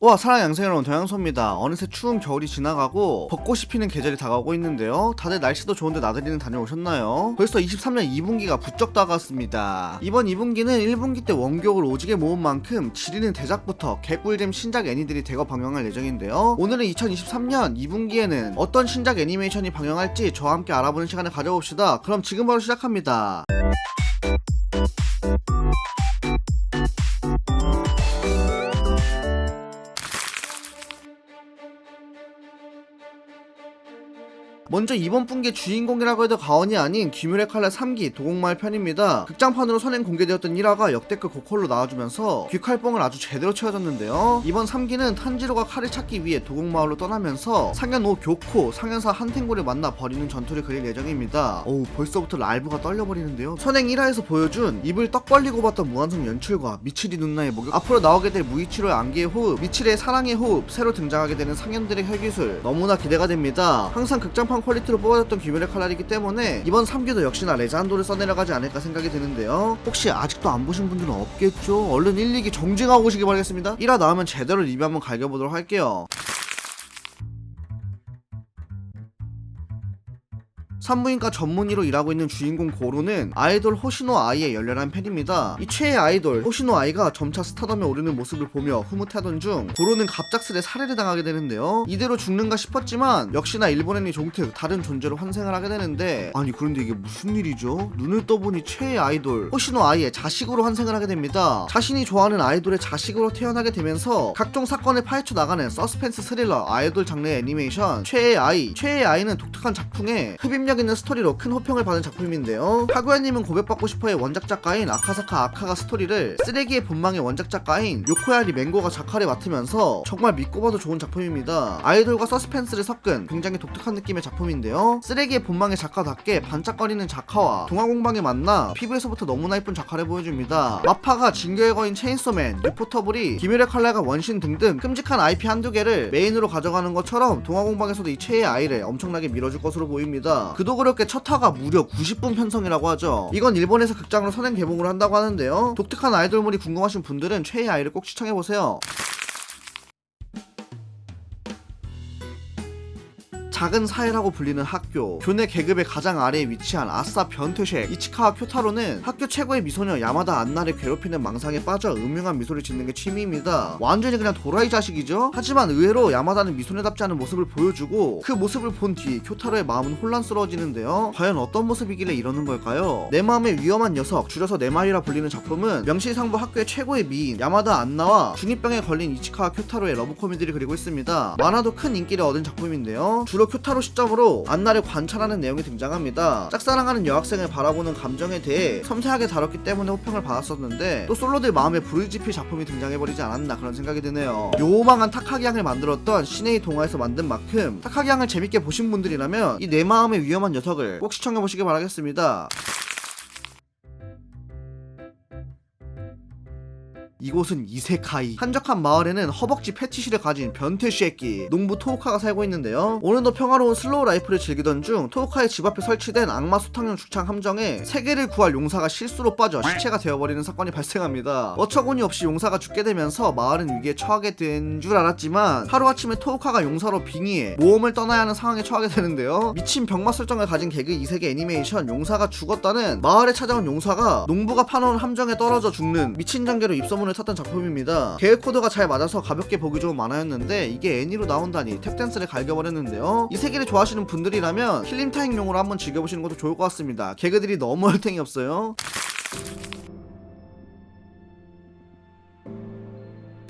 와, 사랑 양생 여러분, 동양소입니다. 어느새 추운 겨울이 지나가고 벚꽃이 피는 계절이 다가오고 있는데요. 다들 날씨도 좋은데 나들이는 다녀오셨나요? 벌써 23년 2분기가 부쩍 다가왔습니다. 이번 2분기는 1분기 때 원격을 오지게 모은 만큼 지리는 대작부터 개꿀잼 신작 애니들이 대거 방영할 예정인데요. 오늘은 2023년 2분기에는 어떤 신작 애니메이션이 방영할지 저와 함께 알아보는 시간을 가져봅시다. 그럼 지금 바로 시작합니다. 먼저 이번 분기의 주인공이라고 해도 과언이 아닌 귀멸의 칼날 3기 도곡마을 편입니다. 극장판으로 선행 공개되었던 1화가 역대급 고퀄로 나와주면서 귀칼뽕을 아주 제대로 채워줬는데요. 이번 3기는 탄지로가 칼을 찾기 위해 도곡마을로 떠나면서 상현오 교코, 상현사 한탱고를 만나 벌이는 전투를 그릴 예정입니다. 어우, 벌써부터 랄브가 떨려버리는데요. 선행 1화에서 보여준 입을 떡 벌리고 봤던 무한성 연출과 미치리 누나의 목욕, 앞으로 나오게 될 무이치로의 안개의 호흡, 미치리의 사랑의 호흡, 새로 등장하게 되는 상현들의 혈기술, 너무나 기대가 됩니다. 항상 극장판 퀄리티로 뽑아줬던 귀멸의 칼날이기 때문에 이번 3기도 역시나 레전도를 써내려가지 않을까 생각이 드는데요. 혹시 아직도 안 보신 분들은 없겠죠? 얼른 1, 2기 정주행하고 오시기 바라겠습니다. 1화 나오면 제대로 리뷰 한번 갈겨보도록 할게요. 산부인과 전문의로 일하고 있는 주인공 고루는 아이돌 호시노 아이의 열렬한 팬입니다. 이 최애 아이돌 호시노 아이가 점차 스타덤에 오르는 모습을 보며 흐뭇하던 중 고루는 갑작스레 살해를 당하게 되는데요. 이대로 죽는가 싶었지만 역시나 일본인이 종특 다른 존재로 환생을 하게 되는데, 아니 그런데 이게 무슨 일이죠? 눈을 떠보니 최애 아이돌 호시노 아이의 자식으로 환생을 하게 됩니다. 자신이 좋아하는 아이돌의 자식으로 태어나게 되면서 각종 사건을 파헤쳐 나가는 서스펜스 스릴러 아이돌 장르의 애니메이션 최애 아이. 최애 아이는 독특한 작품에 흡입력 있는 스토리로 큰 호평을 받은 작품인데요. 카구야님은 고백받고 싶어의 원작 작가인 아카사카 아카가 스토리를, 쓰레기의 본망의 원작 작가인 요코야리 맹고가 작화를 맡으면서 정말 믿고 봐도 좋은 작품입니다. 아이돌과 서스펜스를 섞은 굉장히 독특한 느낌의 작품인데요. 쓰레기의 본망의 작가답게 반짝거리는 작화와 동화공방에 만나 피부에서부터 너무나 예쁜 작화를 보여줍니다. 마파가 진격의 거인 체인소맨, 유포터블이 귀멸의 칼날과 원신 등등 끔찍한 IP 한두 개를 메인으로 가져가는 것처럼 동화공방에서도 이 최애 아이를 엄청나게 밀어줄 것으로 보입니다. 그도 그렇게 첫 화가 무려 90분 편성이라고 하죠. 이건 일본에서 극장으로 선행 개봉을 한다고 하는데요. 독특한 아이돌물이 궁금하신 분들은 최애 아이를 꼭 시청해보세요. 작은 사회라고 불리는 학교, 교내 계급의 가장 아래에 위치한 아싸 변태쉑 이치카와 쿄타로는 학교 최고의 미소녀 야마다 안나를 괴롭히는 망상에 빠져 음흉한 미소를 짓는 게 취미입니다. 완전히 그냥 도라이 자식이죠? 하지만 의외로 야마다는 미소녀답지 않은 모습을 보여주고, 그 모습을 본 뒤 쿄타로의 마음은 혼란스러워지는데요. 과연 어떤 모습이길래 이러는 걸까요? 내 마음의 위험한 녀석, 줄여서 내마이라 불리는 작품은 명실상부 학교의 최고의 미인 야마다 안나와 중2병에 걸린 이치카와 쿄타로의 러브 코미디를 그리고 있습니다. 만화도 큰 인기를 얻은 작품인데요. 주로 쿄타로 시점으로 안나를 관찰하는 내용이 등장합니다. 짝사랑하는 여학생을 바라보는 감정에 대해 섬세하게 다뤘기 때문에 호평을 받았었는데, 또 솔로들 마음에 불을 지필 작품이 등장해버리지 않았나 그런 생각이 드네요. 요망한 타카기양을 만들었던 시네이 동화에서 만든 만큼 타카기양을 재밌게 보신 분들이라면 이 내 마음의 위험한 녀석을 꼭 시청해보시길 바라겠습니다. 이곳은 이세카이. 한적한 마을에는 허벅지 패티시를 가진 변태 쉐끼 농부 토우카가 살고 있는데요. 오늘도 평화로운 슬로우 라이프를 즐기던 중 토우카의 집 앞에 설치된 악마 소탕용 죽창 함정에 세계를 구할 용사가 실수로 빠져 시체가 되어버리는 사건이 발생합니다. 어처구니 없이 용사가 죽게 되면서 마을은 위기에 처하게 된 줄 알았지만 하루아침에 토우카가 용사로 빙의해 모험을 떠나야 하는 상황에 처하게 되는데요. 미친 병맛 설정을 가진 개그 이세계 애니메이션 용사가 죽었다는 마을에 찾아온 용사가 농부가 파놓은 함정에 떨어져 죽는 미친 전개로 입소문을 탔던 작품입니다. 계획 코드가 잘 맞아서 가볍게 보기 좋은 만화였는데 이게 애니로 나온다니 탭댄스를 갈겨버렸는데요. 이 세계를 좋아하시는 분들이라면 힐링타임용으로 한번 즐겨보시는 것도 좋을 것 같습니다. 개그들이 너무 혈탱이 없어요.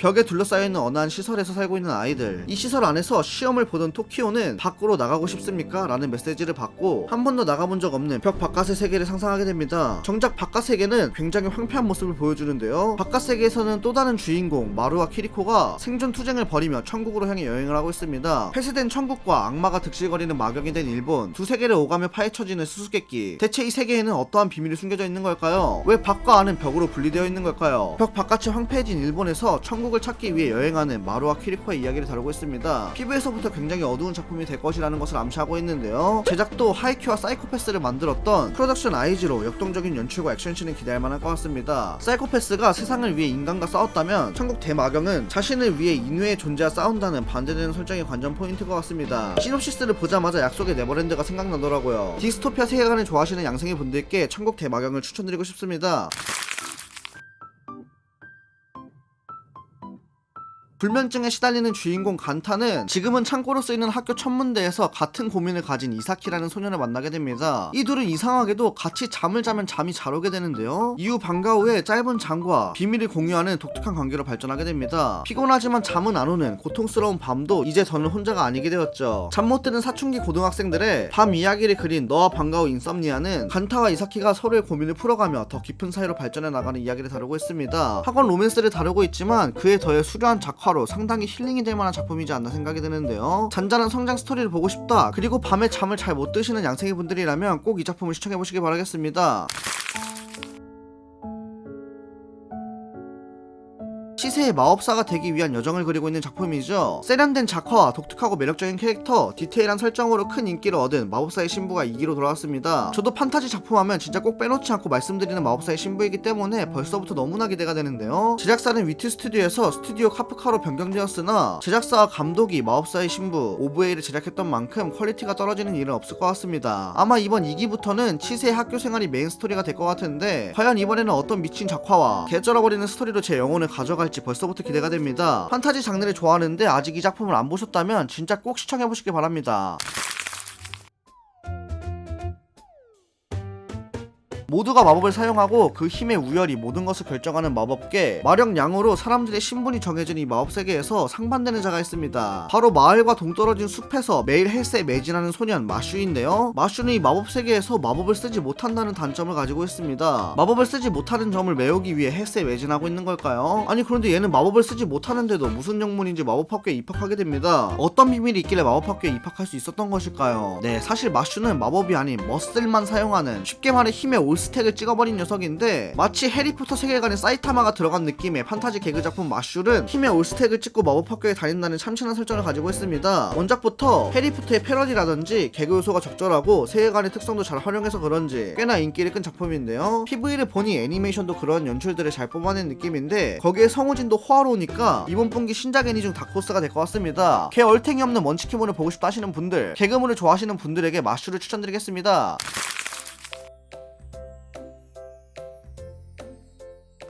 벽에 둘러싸여있는 어느 한 시설에서 살고 있는 아이들. 이 시설 안에서 시험을 보던 토키오는 밖으로 나가고 싶습니까? 라는 메시지를 받고 한 번도 나가본 적 없는 벽 바깥의 세계를 상상하게 됩니다. 정작 바깥 세계는 굉장히 황폐한 모습을 보여주는데요. 바깥 세계에서는 또 다른 주인공 마루와 키리코가 생존 투쟁을 벌이며 천국으로 향해 여행을 하고 있습니다. 폐쇄된 천국과 악마가 득실거리는 마경이 된 일본, 두 세계를 오가며 파헤쳐지는 수수께끼. 대체 이 세계에는 어떠한 비밀이 숨겨져 있는 걸까요? 왜 밖과 안은 벽으로 분리되어 있는 걸까요? 벽 바깥이 황폐해진 일본에서 천국 천국을 찾기 위해 여행하는 마루와 키리코의 이야기를 다루고 있습니다. 피부에서부터 굉장히 어두운 작품이 될 것이라는 것을 암시하고 있는데요. 제작도 하이큐와 사이코패스를 만들었던 프로덕션 아이즈로 역동적인 연출과 액션씬을 기대할 만할 것 같습니다. 사이코패스가 세상을 위해 인간과 싸웠다면 천국 대마경은 자신을 위해 인외의 존재와 싸운다는 반대되는 설정이 관전 포인트인 것 같습니다. 시놉시스를 보자마자 약속의 네버랜드가 생각나더라고요. 디스토피아 세계관을 좋아하시는 양생이 분들께 천국 대마경을 추천드리고 싶습니다. 불면증에 시달리는 주인공 간타는 지금은 창고로 쓰이는 학교 천문대에서 같은 고민을 가진 이사키라는 소년을 만나게 됩니다. 이 둘은 이상하게도 같이 잠을 자면 잠이 잘 오게 되는데요. 이후 방과 후에 짧은 잠과 비밀을 공유하는 독특한 관계로 발전하게 됩니다. 피곤하지만 잠은 안 오는 고통스러운 밤도 이제 더는 혼자가 아니게 되었죠. 잠 못 드는 사춘기 고등학생들의 밤 이야기를 그린 너와 방과 후 인썸니아는 간타와 이사키가 서로의 고민을 풀어가며 더 깊은 사이로 발전해 나가는 이야기를 다루고 있습니다. 학원 로맨스를 다루고 있지만 그에 더해 수려한 작화로 상당히 힐링이 될 만한 작품이지 않나 생각이 드는데요. 잔잔한 성장 스토리를 보고 싶다, 그리고 밤에 잠을 잘 못 드시는 양생이 분들이라면 꼭 이 작품을 시청해보시기 바라겠습니다. 시세의 마법사가 되기 위한 여정을 그리고 있는 작품이죠. 세련된 작화와 독특하고 매력적인 캐릭터, 디테일한 설정으로 큰 인기를 얻은 마법사의 신부가 2기로 돌아왔습니다. 저도 판타지 작품하면 진짜 꼭 빼놓지 않고 말씀드리는 마법사의 신부이기 때문에 벌써부터 너무나 기대가 되는데요. 제작사는 위트 스튜디오에서 스튜디오 카프카로 변경되었으나 제작사와 감독이 마법사의 신부 오브에이를 제작했던 만큼 퀄리티가 떨어지는 일은 없을 것 같습니다. 아마 이번 2기부터는 치세의 학교 생활이 메인 스토리가 될 것 같은데 과연 이번에는 어떤 미친 작화와 개쩔어버리는 스토리로 제 영혼을 가져갈지 벌써부터 기대가 됩니다. 판타지 장르를 좋아하는데 아직 이 작품을 안 보셨다면 진짜 꼭 시청해보시기 바랍니다. 모두가 마법을 사용하고 그 힘의 우열이 모든 것을 결정하는 마법계 마력양으로 사람들의 신분이 정해진 이 마법 세계에서 상반되는 자가 있습니다. 바로 마을과 동떨어진 숲에서 매일 헬스에 매진하는 소년 마슈인데요. 마슈는 이 마법 세계에서 마법을 쓰지 못한다는 단점을 가지고 있습니다. 마법을 쓰지 못하는 점을 메우기 위해 헬스에 매진하고 있는 걸까요? 아니 그런데 얘는 마법을 쓰지 못하는데도 무슨 영문인지 마법학교에 입학하게 됩니다. 어떤 비밀이 있길래 마법학교에 입학할 수 있었던 것일까요? 네, 사실 마슈는 마법이 아닌 머슬만 사용하는, 쉽게 말해 힘의 올스택을 찍어버린 녀석인데 마치 해리포터 세계관에 사이타마가 들어간 느낌의 판타지 개그 작품 마슐은 힘의 올스택을 찍고 마법학교에 다닌다는 참신한 설정을 가지고 있습니다. 원작부터 해리포터의 패러디라든지 개그 요소가 적절하고 세계관의 특성도 잘 활용해서 그런지 꽤나 인기를 끈 작품인데요. PV를 보니 애니메이션도 그런 연출들을 잘 뽑아낸 느낌인데 거기에 성우진도 호화로우니까 이번 분기 신작 애니 중 다크호스가 될 것 같습니다. 개 얼탱이 없는 먼치키몬을 보고 싶다 하시는 분들, 개그물을 좋아하시는 분들에게 마슐을 추천드리겠습니다.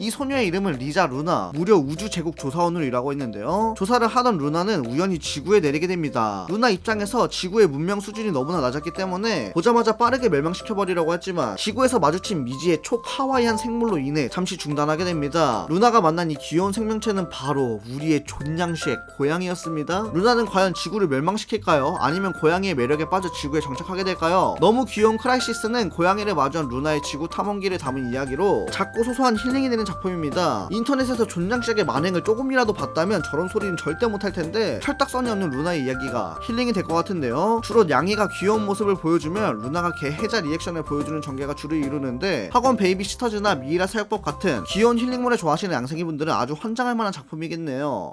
이 소녀의 이름은 리자 루나, 무려 우주 제국 조사원으로 일하고 있는데요. 조사를 하던 루나는 우연히 지구에 내리게 됩니다. 루나 입장에서 지구의 문명 수준이 너무나 낮았기 때문에 보자마자 빠르게 멸망시켜버리려고 했지만 지구에서 마주친 미지의 초카와이한 생물로 인해 잠시 중단하게 됩니다. 루나가 만난 이 귀여운 생명체는 바로 우리의 존냥쉐 고양이였습니다. 루나는 과연 지구를 멸망시킬까요? 아니면 고양이의 매력에 빠져 지구에 정착하게 될까요? 너무 귀여운 크라이시스는 고양이를 마주한 루나의 지구 탐험기를 담은 이야기로 작고 소소한 힐링이 되는 작품입니다. 인터넷에서 존냥색의 만행을 조금이라도 봤다면 저런 소리는 절대 못할 텐데 철딱선이 없는 루나의 이야기가 힐링이 될 것 같은데요. 주로 냥이가 귀여운 모습을 보여주면 루나가 개 해자 리액션을 보여주는 전개가 주를 이루는데 학원 베이비시터즈나 미이라 사육법 같은 귀여운 힐링물을 좋아하시는 양생이분들은 아주 환장할 만한 작품이겠네요.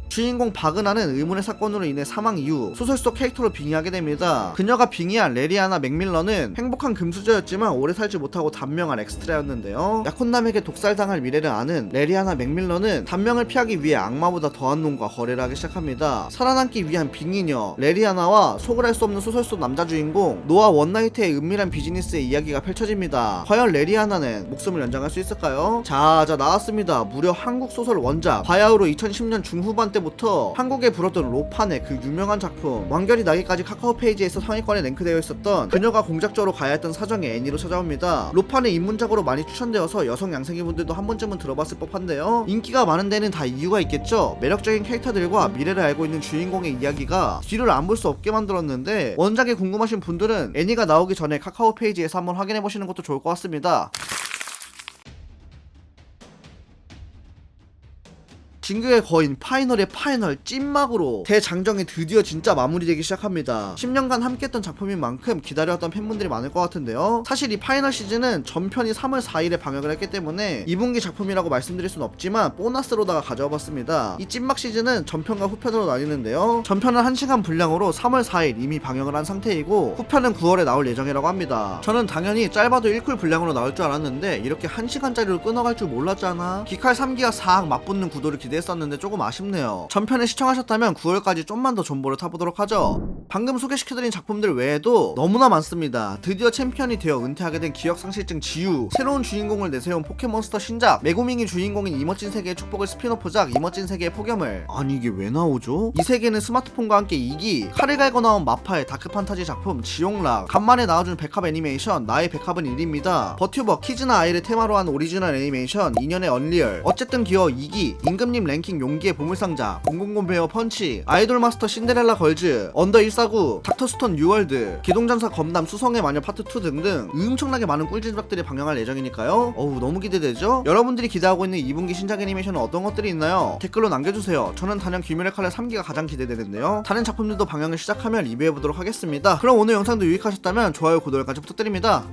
주인공 바그나는 의문의 사건으로 인해 사망 이후 소설 속 캐릭터로 빙의하게 됩니다. 그녀가 빙의한 레리아나 맥밀런은 행복한 금수저였지만 오래 살지 못하고 단명한 엑스트라였는데요. 약혼남에게 독살당할 미래를 아는 레리아나 맥밀런은 단명을 피하기 위해 악마보다 더한 놈과 거래를 하기 시작합니다. 살아남기 위한 빙의녀 레리아나와 속을 알 수 없는 소설 속 남자 주인공 노아 원나이트의 은밀한 비즈니스의 이야기가 펼쳐집니다. 과연 레리아나는 목숨을 연장할 수 있을까요? 자 나왔습니다. 무려 한국 소설 원작 바야흐로 2010년 중후반 때 부터 한국에 불었던 로판의 그 유명한 작품 완결이 나기까지 카카오 페이지에서 상위권에 랭크되어 있었던 그녀가 공작적으로 가야 했던 사정의 애니로 찾아옵니다. 로판의 입문작으로 많이 추천되어서 여성 양생이분들도 한 번쯤은 들어봤을 법한데요. 인기가 많은 데는 다 이유가 있겠죠. 매력적인 캐릭터들과 미래를 알고 있는 주인공의 이야기가 뒤를 안 볼 수 없게 만들었는데 원작이 궁금하신 분들은 애니가 나오기 전에 카카오 페이지에서 한번 확인해보시는 것도 좋을 것 같습니다. 진격의 거인 파이널의 파이널 찐막으로 대장정이 드디어 진짜 마무리되기 시작합니다. 10년간 함께했던 작품인 만큼 기다려왔던 팬분들이 많을 것 같은데요. 사실 이 파이널 시즌은 전편이 3월 4일에 방영을 했기 때문에 2분기 작품이라고 말씀드릴 순 없지만 보너스로다가 가져와 봤습니다. 이 찐막 시즌은 전편과 후편으로 나뉘는데요. 전편은 1시간 분량으로 3월 4일 이미 방영을 한 상태이고 후편은 9월에 나올 예정이라고 합니다. 저는 당연히 짧아도 1쿨 분량으로 나올 줄 알았는데 이렇게 1시간짜리로 끊어갈 줄 몰랐잖아. 기칼 3기가 싹 맞붙는 구도를 기대했었는데 조금 아쉽네요. 전편을 시청하셨다면 9월까지 좀만 더 존버를 타보도록 하죠. 방금 소개시켜드린 작품들 외에도 너무나 많습니다. 드디어 챔피언이 되어 은퇴하게 된 기억상실증 지우, 새로운 주인공을 내세운 포켓몬스터 신작, 메구밍이 주인공인 이멋진 세계의 축복을 스피노프작 이멋진 세계의 폭염을. 아니 이게 왜 나오죠? 이 세계는 스마트폰과 함께 2기, 칼을 갈고 나온 마파의 다크판타지 작품 지용락, 간만에 나와준 백합 애니메이션 나의 백합은 1입니다. 버튜버 키즈나 아이를 테마로 한 오리지널 애니메이션 2년의 언리얼, 어쨌든 기어 2기, 임금님 랭킹 용기의 보물상자, 000 베어 펀치, 아이돌 마스터 신데렐라 걸즈, 언더 149, 닥터스톤 뉴월드, 기동전사 검담 수성의 마녀 파트 2 등등 엄청나게 많은 꿀진작들이 방영할 예정이니까요. 어우 너무 기대되죠? 여러분들이 기대하고 있는 2분기 신작 애니메이션은 어떤 것들이 있나요? 댓글로 남겨주세요. 저는 단연 귀멸의 칼날 3기가 가장 기대되는데요. 다른 작품들도 방영을 시작하면 리뷰해보도록 하겠습니다. 그럼 오늘 영상도 유익하셨다면 좋아요 구독까지 부탁드립니다.